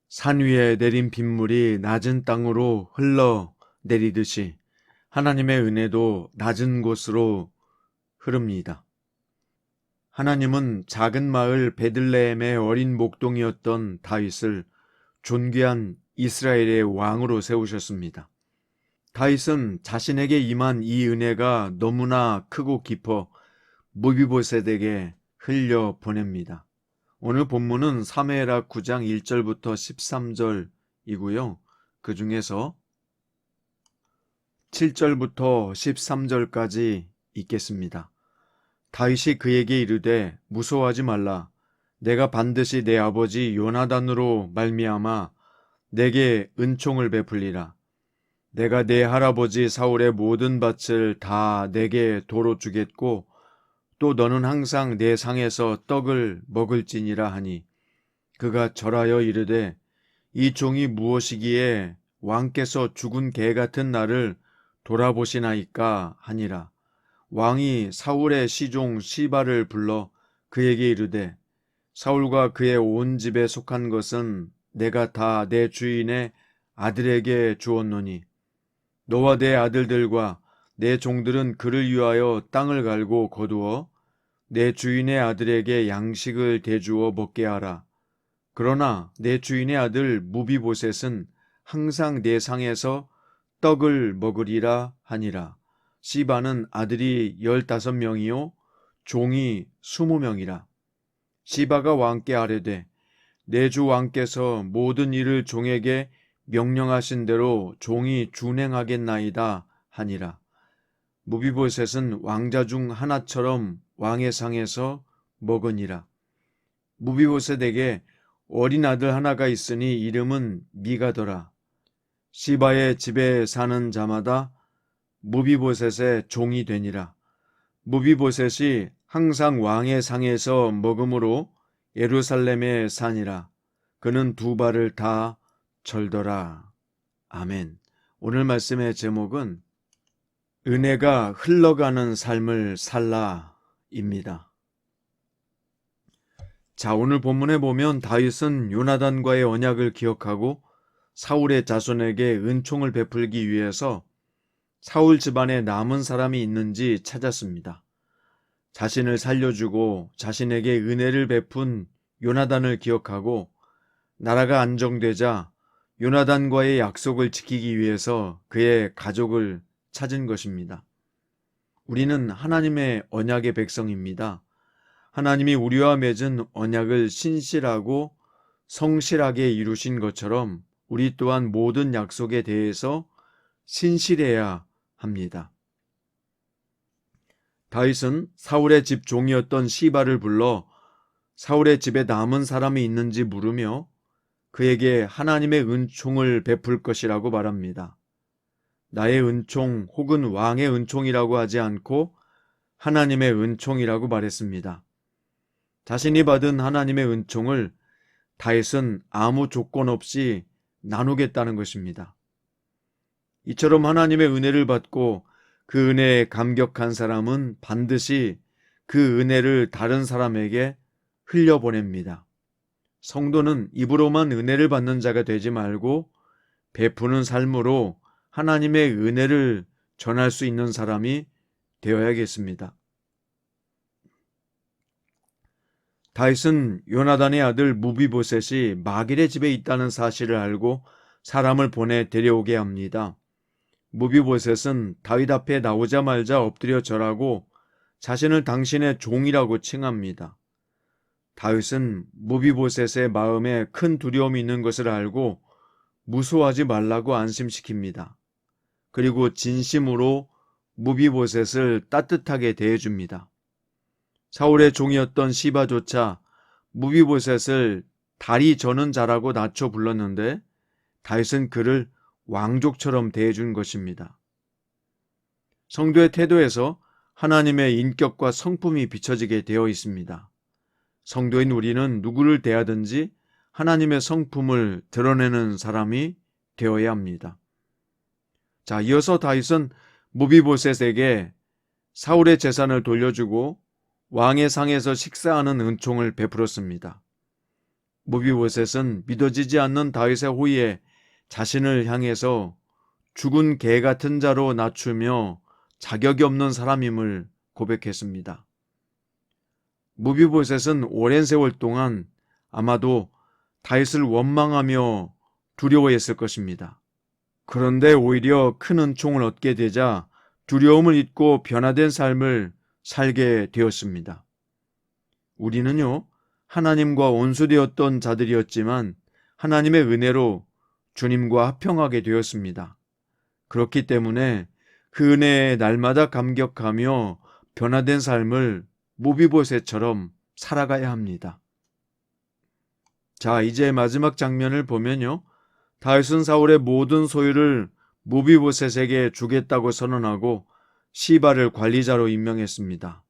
산 위에 내린 빗물이 낮은 땅으로 흘러 내리듯이 하나님의 은혜도 낮은 곳으로 흐릅니다. 하나님은 작은 마을 베들레헴의 어린 목동이었던 다윗을 존귀한 이스라엘의 왕으로 세우셨습니다. 다윗은 자신에게 임한 이 은혜가 너무나 크고 깊어 무비보셋에게 흘려 보냅니다. 오늘 본문은 사무엘하 9장 1절부터 13절이고요. 그 중에서 7절부터 13절까지 읽겠습니다. 다윗이 그에게 이르되 무서워하지 말라. 내가 반드시 내 아버지 요나단으로 말미암아 내게 은총을 베풀리라. 내가 내 할아버지 사울의 모든 밭을 다 내게 도로 주겠고 또 너는 항상 내 상에서 떡을 먹을지니라 하니 그가 절하여 이르되 이 종이 무엇이기에 왕께서 죽은 개 같은 나를 돌아보시나이까 하니라. 왕이 사울의 시종 시바를 불러 그에게 이르되 사울과 그의 온 집에 속한 것은 내가 다 내 주인의 아들에게 주었노니 너와 내 아들들과 내 종들은 그를 위하여 땅을 갈고 거두어 내 주인의 아들에게 양식을 대주어 먹게 하라. 그러나 내 주인의 아들 무비보셋은 항상 내 상에서 떡을 먹으리라 하니라. 시바는 아들이 15명이요 종이 20명이라. 시바가 왕께 아뢰되 내 주 왕께서 모든 일을 종에게 명령하신 대로 종이 준행하겠나이다 하니라. 무비보셋은 왕자 중 하나처럼 왕의 상에서 먹으니라. 무비보셋에게 어린 아들 하나가 있으니 이름은 미가더라. 시바의 집에 사는 자마다 무비보셋의 종이 되니라. 무비보셋이 항상 왕의 상에서 먹음으로 예루살렘에 사니라. 그는 두 발을 다 절더라. 아멘. 오늘 말씀의 제목은 은혜가 흘러가는 삶을 살라입니다. 자, 오늘 본문에 보면 다윗은 요나단과의 언약을 기억하고 사울의 자손에게 은총을 베풀기 위해서 사울 집안에 남은 사람이 있는지 찾았습니다. 자신을 살려주고 자신에게 은혜를 베푼 요나단을 기억하고 나라가 안정되자 요나단과의 약속을 지키기 위해서 그의 가족을 찾은 것입니다. 우리는 하나님의 언약의 백성입니다. 하나님이 우리와 맺은 언약을 신실하고 성실하게 이루신 것처럼 우리 또한 모든 약속에 대해서 신실해야 합니다. 다윗은 사울의 집 종이었던 시바를 불러 사울의 집에 남은 사람이 있는지 물으며 그에게 하나님의 은총을 베풀 것이라고 말합니다. 나의 은총 혹은 왕의 은총이라고 하지 않고 하나님의 은총이라고 말했습니다. 자신이 받은 하나님의 은총을 다윗은 아무 조건 없이 나누겠다는 것입니다. 이처럼 하나님의 은혜를 받고 그 은혜에 감격한 사람은 반드시 그 은혜를 다른 사람에게 흘려보냅니다. 성도는 입으로만 은혜를 받는 자가 되지 말고 베푸는 삶으로 하나님의 은혜를 전할 수 있는 사람이 되어야겠습니다. 다윗은 요나단의 아들 무비보셋이 마길의 집에 있다는 사실을 알고 사람을 보내 데려오게 합니다. 무비보셋은 다윗 앞에 나오자마자 엎드려 절하고 자신을 당신의 종이라고 칭합니다. 다윗은 무비보셋의 마음에 큰 두려움이 있는 것을 알고 무서워하지 말라고 안심시킵니다. 그리고 진심으로 무비보셋을 따뜻하게 대해줍니다. 사울의 종이었던 시바조차 무비보셋을 다리 저는 자라고 낮춰 불렀는데 다윗은 그를 왕족처럼 대해준 것입니다. 성도의 태도에서 하나님의 인격과 성품이 비춰지게 되어 있습니다. 성도인 우리는 누구를 대하든지 하나님의 성품을 드러내는 사람이 되어야 합니다. 자, 이어서 다윗은 무비보셋에게 사울의 재산을 돌려주고 왕의 상에서 식사하는 은총을 베풀었습니다. 무비보셋은 믿어지지 않는 다윗의 호의에 자신을 향해서 죽은 개 같은 자로 낮추며 자격이 없는 사람임을 고백했습니다. 무비보셋은 오랜 세월 동안 아마도 다윗을 원망하며 두려워했을 것입니다. 그런데 오히려 큰 은총을 얻게 되자 두려움을 잊고 변화된 삶을 살게 되었습니다. 우리는요, 하나님과 원수되었던 자들이었지만 하나님의 은혜로 주님과 합평하게 되었습니다. 그렇기 때문에 그 은혜에 날마다 감격하며 변화된 삶을 무비보셋처럼 살아가야 합니다. 자, 이제 마지막 장면을 보면요, 다윗은 사울의 모든 소유를 무비보셋에게 주겠다고 선언하고 시바를 관리자로 임명했습니다.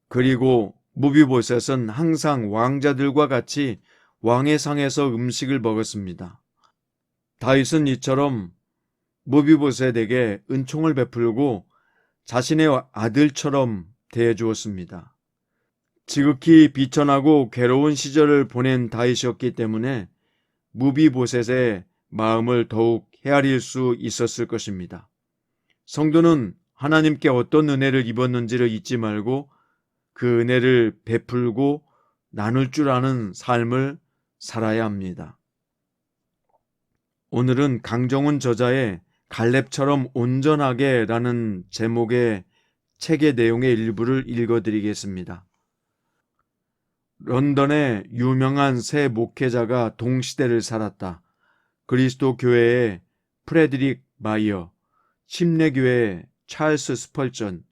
그리고 무비보셋은 항상 왕자들과 같이 왕의 상에서 음식을 먹었습니다. 다윗은 이처럼 무비보셋에게 은총을 베풀고 자신의 아들처럼 대해주었습니다. 지극히 비천하고 괴로운 시절을 보낸 다윗이었기 때문에 무비보셋의 마음을 더욱 헤아릴 수 있었을 것입니다. 성도는 하나님께 어떤 은혜를 입었는지를 잊지 말고 그 은혜를 베풀고 나눌 줄 아는 삶을 살아야 합니다. 오늘은 강정훈 저자의 갈렙처럼 온전하게 라는 제목의 책의 내용의 일부를 읽어드리겠습니다. 런던의 유명한 새 목회자가 동시대를 살았다. 그리스도 교회의 프레드릭 마이어, 침례교회의 찰스 스펄전,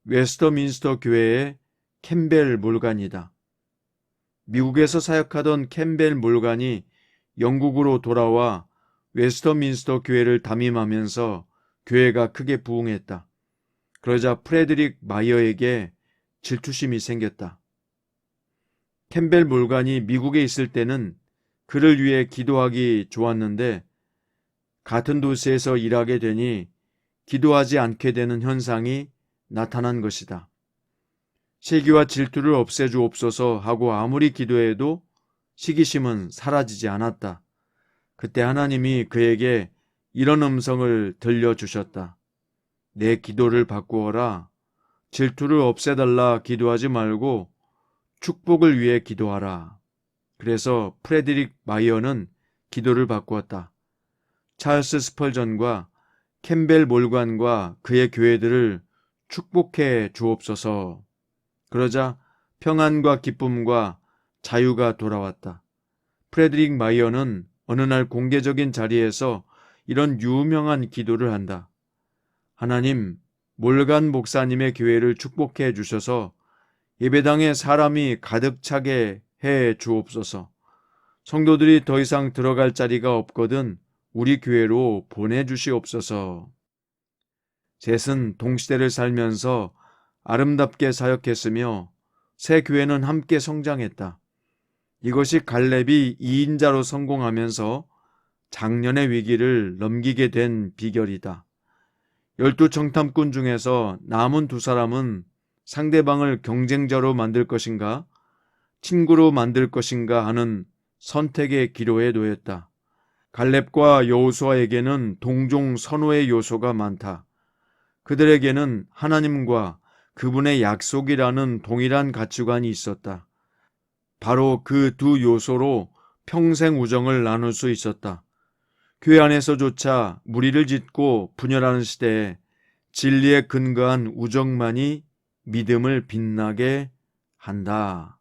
웨스터민스터 교회의 캠벨 몰간이다. 미국에서 사역하던 캠벨 몰간이 영국으로 돌아와 웨스터민스터 교회를 담임하면서 교회가 크게 부흥했다. 그러자 프레드릭 마이어에게 질투심이 생겼다. 캠벨 몰간이 미국에 있을 때는 그를 위해 기도하기 좋았는데 같은 도시에서 일하게 되니 기도하지 않게 되는 현상이 나타난 것이다. 시기와 질투를 없애주옵소서 하고 아무리 기도해도 시기심은 사라지지 않았다. 그때 하나님이 그에게 이런 음성을 들려주셨다. 내 기도를 바꾸어라. 질투를 없애달라 기도하지 말고 축복을 위해 기도하라. 그래서 프레드릭 마이어는 기도를 바꾸었다. 찰스 스펄전과 캠벨 몰간과 그의 교회들을 축복해 주옵소서. 그러자 평안과 기쁨과 자유가 돌아왔다. 프레드릭 마이어는 어느 날 공개적인 자리에서 이런 유명한 기도를 한다. 하나님, 몰간 목사님의 교회를 축복해 주셔서 예배당에 사람이 가득 차게 해 주옵소서. 성도들이 더 이상 들어갈 자리가 없거든 우리 교회로 보내주시옵소서. 셋은 동시대를 살면서 아름답게 사역했으며 새 교회는 함께 성장했다. 이것이 갈렙이 2인자로 성공하면서 장년의 위기를 넘기게 된 비결이다. 12 정탐꾼 중에서 남은 2사람은 상대방을 경쟁자로 만들 것인가, 친구로 만들 것인가 하는 선택의 기로에 놓였다. 갈렙과 여호수아에게는 동종 선호의 요소가 많다. 그들에게는 하나님과 그분의 약속이라는 동일한 가치관이 있었다. 바로 그 2 요소로 평생 우정을 나눌 수 있었다. 교회 안에서조차 무리를 짓고 분열하는 시대에 진리에 근거한 우정만이 믿음을 빛나게 한다.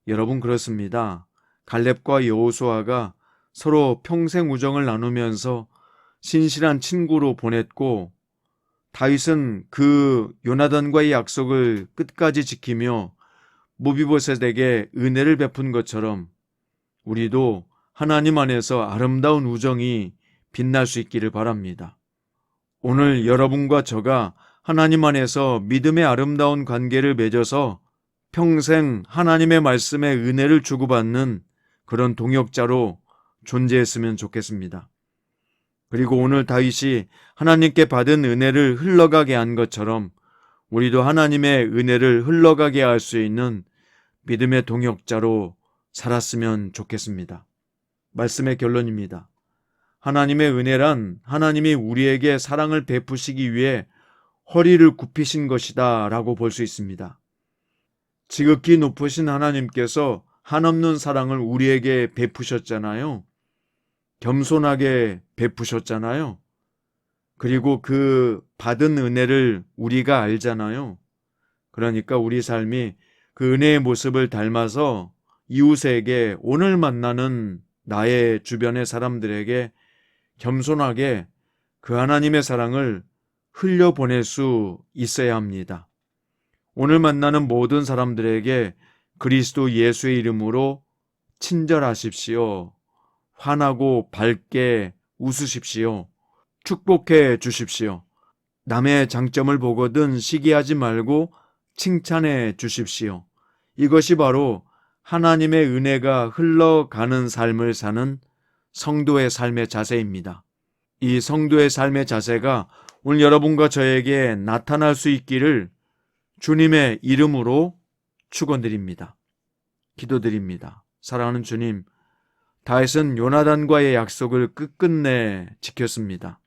여러분, 그렇습니다. 갈렙과 여호수아가 서로 평생 우정을 나누면서 신실한 친구로 보냈고 다윗은 그 요나단과의 약속을 끝까지 지키며 무비보셋에게 은혜를 베푼 것처럼 우리도 하나님 안에서 아름다운 우정이 빛날 수 있기를 바랍니다. 오늘 여러분과 저가 하나님 안에서 믿음의 아름다운 관계를 맺어서 평생 하나님의 말씀에 은혜를 주고받는 그런 동역자로 존재했으면 좋겠습니다. 그리고 오늘 다윗이 하나님께 받은 은혜를 흘러가게 한 것처럼 우리도 하나님의 은혜를 흘러가게 할 수 있는 믿음의 동역자로 살았으면 좋겠습니다. 말씀의 결론입니다. 하나님의 은혜란 하나님이 우리에게 사랑을 베푸시기 위해 허리를 굽히신 것이다 라고 볼 수 있습니다. 지극히 높으신 하나님께서 한없는 사랑을 우리에게 베푸셨잖아요. 겸손하게 베푸셨잖아요. 그리고 그 받은 은혜를 우리가 알잖아요. 그러니까 우리 삶이 그 은혜의 모습을 닮아서 이웃에게, 오늘 만나는 나의 주변의 사람들에게 겸손하게 그 하나님의 사랑을 흘려보낼 수 있어야 합니다. 오늘 만나는 모든 사람들에게 그리스도 예수의 이름으로 친절하십시오. 환하고 밝게 웃으십시오. 축복해 주십시오. 남의 장점을 보거든 시기하지 말고 칭찬해 주십시오. 이것이 바로 하나님의 은혜가 흘러가는 삶을 사는 성도의 삶의 자세입니다. 이 성도의 삶의 자세가 오늘 여러분과 저에게 나타날 수 있기를 주님의 이름으로 축원드립니다. 기도드립니다. 사랑하는 주님, 다윗은 요나단과의 약속을 끝끝내 지켰습니다.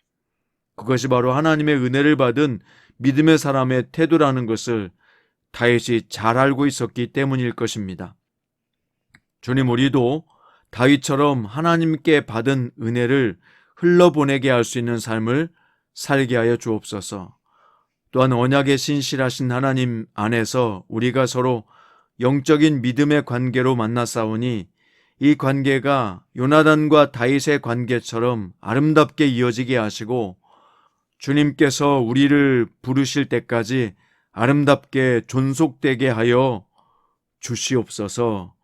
그것이 바로 하나님의 은혜를 받은 믿음의 사람의 태도라는 것을 다윗이 잘 알고 있었기 때문일 것입니다. 주님, 우리도 다윗처럼 하나님께 받은 은혜를 흘러보내게 할 수 있는 삶을 살게 하여 주옵소서. 또한 언약에 신실하신 하나님 안에서 우리가 서로 영적인 믿음의 관계로 만나 싸우니 이 관계가 요나단과 다윗의 관계처럼 아름답게 이어지게 하시고 주님께서 우리를 부르실 때까지 아름답게 존속되게 하여 주시옵소서.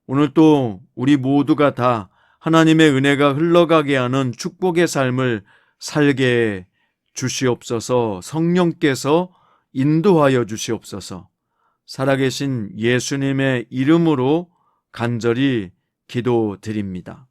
오늘 또 우리 모두가 다 하나님의 은혜가 흘러가게 하는 축복의 삶을 살게 주시옵소서. 성령께서 인도하여 주시옵소서. 살아계신 예수님의 이름으로 간절히 기도드립니다.